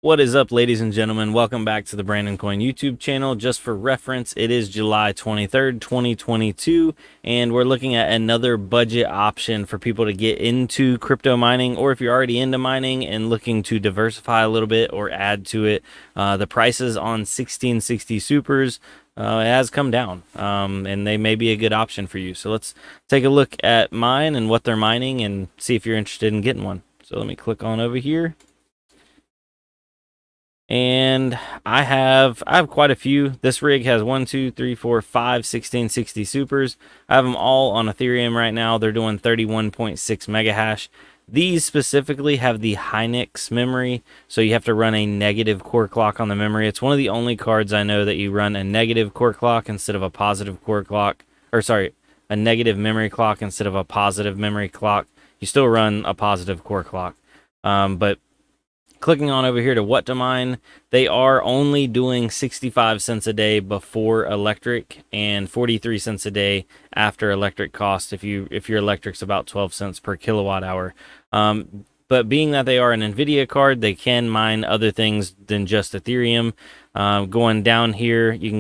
What is up, ladies and gentlemen? Welcome back to the Brandon Coin YouTube channel. Just for reference, it is July 23rd, 2022, and we're looking at another budget option for people to get into crypto mining, or if you're already into mining and looking to diversify a little bit or add to it. The prices on 1660 Supers it has come down, and they may be a good option for you. So let's take a look at mine and what they're mining and see if you're interested in getting one. So let me click on over here. And I have quite a few. This rig has 1, 2, 3, 4, 5 1660 supers. I have them all on Ethereum right now. They're doing 31.6 mega hash. These specifically have the Hynix memory, so you have to run a negative core clock on the memory. It's one of the only cards I know that you run a negative core clock instead of a positive core clock, or sorry, a negative memory clock instead of a positive memory clock. You still run a positive core clock, but clicking on over here to what to mine, they are only doing 65 cents a day before electric and 43 cents a day after electric cost if your electric's about 12 cents per kilowatt hour. But being that they are an NVIDIA card, they can mine other things than just Ethereum. Going down here, you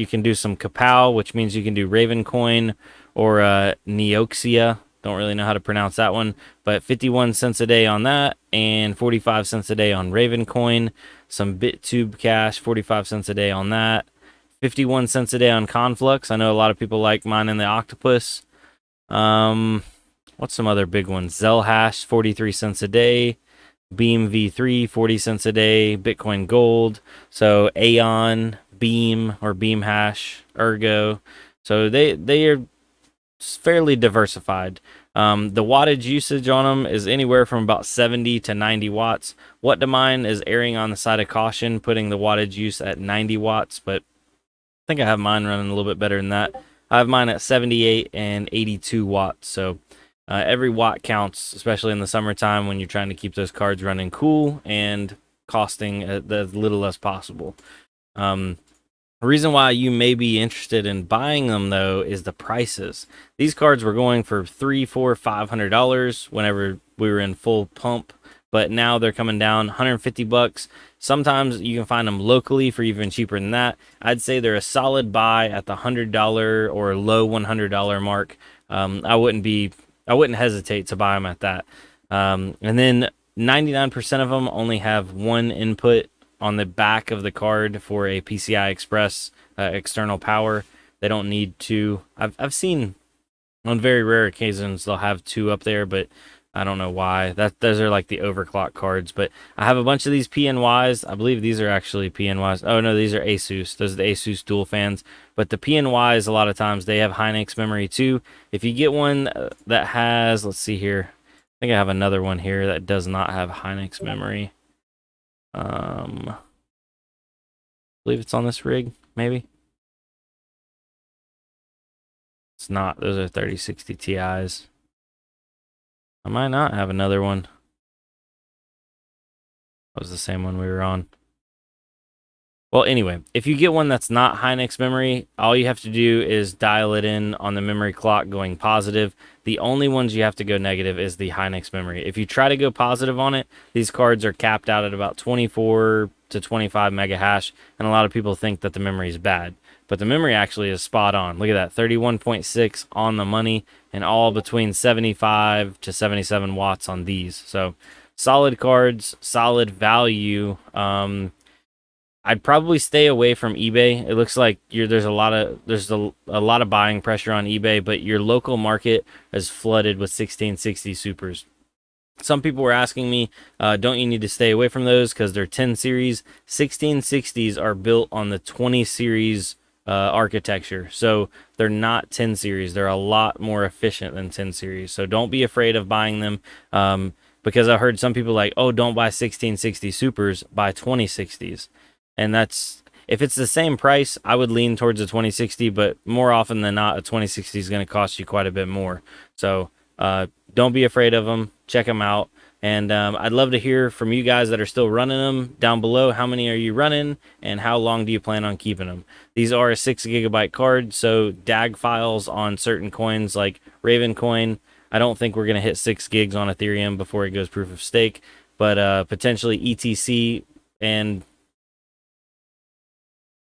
can do some Kapow, which means you can do Ravencoin or Neoxia. Don't really know how to pronounce that one, but 51 cents a day on that and 45 cents a day on Ravencoin. Some BitTube Cash, 45 cents a day on that. 51 cents a day on Conflux. I know a lot of people like mining the Octopus. What's some other big ones? Zellhash, 43 cents a day. Beam V3, 40 cents a day. Bitcoin Gold. So Aeon, Beam or Beam Hash, Ergo. So they are fairly diversified. The wattage usage on them is anywhere from about 70 to 90 watts. What to mine is erring on the side of caution, putting the wattage use at 90 watts, but I think I have mine running a little bit better than that. I have mine at 78 and 82 watts, so every watt counts, especially in the summertime when you're trying to keep those cards running cool and costing as little as possible. The reason why you may be interested in buying them though is the prices. These cards were going for $300, $400, $500 whenever we were in full pump, but now they're coming down 150 bucks. Sometimes you can find them locally for even cheaper than that. I'd say they're a solid buy at the $100 or low $100 mark. I wouldn't hesitate to buy them at that. And then 99% of them only have one input on the back of the card for a PCI Express external power. They don't need two. I've seen on very rare occasions they'll have two up there, but I don't know why. Those are like the overclock cards. But I have a bunch of these PNYs. I believe these are actually PNYs. Oh no, these are Asus. Those are the Asus dual fans. But the PNYs, a lot of times they have Hynix memory too. If you get one that has, let's see here. I think I have another one here that does not have Hynix memory. I believe it's on this rig, maybe. It's not. Those are 3060 Ti's. I might not have another one. That was the same one we were on. Well, anyway, if you get one that's not Hynix memory, all you have to do is dial it in on the memory clock going positive. The only ones you have to go negative is the Hynix memory. If you try to go positive on it, these cards are capped out at about 24 to 25 mega hash, and a lot of people think that the memory is bad. But the memory actually is spot on. Look at that, 31.6 on the money, and all between 75 to 77 watts on these. So solid cards, solid value. I'd probably stay away from eBay. It looks like there's a lot of buying pressure on eBay, but your local market is flooded with 1660 supers. Some people were asking me, don't you need to stay away from those because they're 10 series? 1660s are built on the 20 series architecture, so they're not 10 series. They're a lot more efficient than 10 series. So don't be afraid of buying them. Because I heard some people like, oh, don't buy 1660 supers, buy 2060s. And that's, if it's the same price, I would lean towards a 2060, but more often than not, a 2060 is going to cost you quite a bit more. So don't be afraid of them. Check them out. And I'd love to hear from you guys that are still running them down below. How many are you running and how long do you plan on keeping them? These are a 6 gigabyte card, so DAG files on certain coins like Ravencoin, I don't think we're going to hit 6 gigs on Ethereum before it goes proof of stake, but potentially ETC and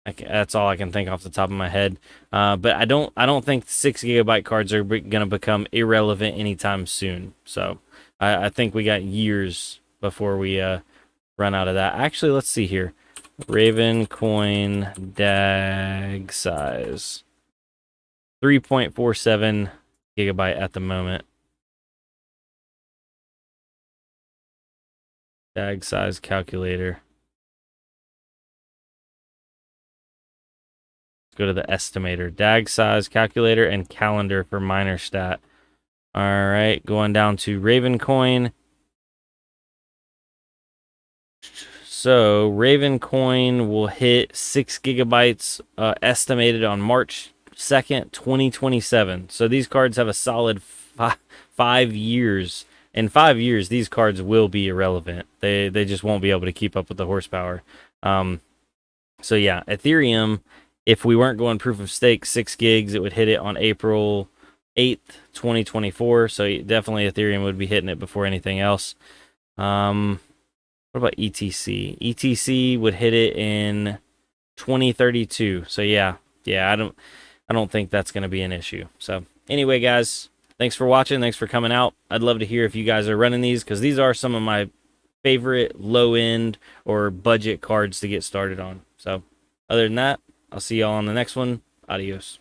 that's all I can think off the top of my head. But I don't think 6 GB cards are going to become irrelevant anytime soon. So I think we got years before we run out of that. Actually, let's see here. Raven coin DAG size 3.47 GB at the moment. DAG size calculator. Go to the estimator. DAG size calculator and calendar for miner stat. All right, going down to Raven coin. So Raven coin will hit 6 GB estimated on March 2nd, 2027. So these cards have a solid 5 years. In 5 years, these cards will be irrelevant. They just won't be able to keep up with the horsepower. So yeah, Ethereum, if we weren't going proof of stake 6 gigs, it would hit it on April 8th, 2024. So definitely Ethereum would be hitting it before anything else. What about ETC? ETC would hit it in 2032. So yeah, I don't think that's going to be an issue. So anyway, guys, thanks for watching. Thanks for coming out. I'd love to hear if you guys are running these, because these are some of my favorite low end or budget cards to get started on. So other than that, I'll see y'all on the next one. Adios.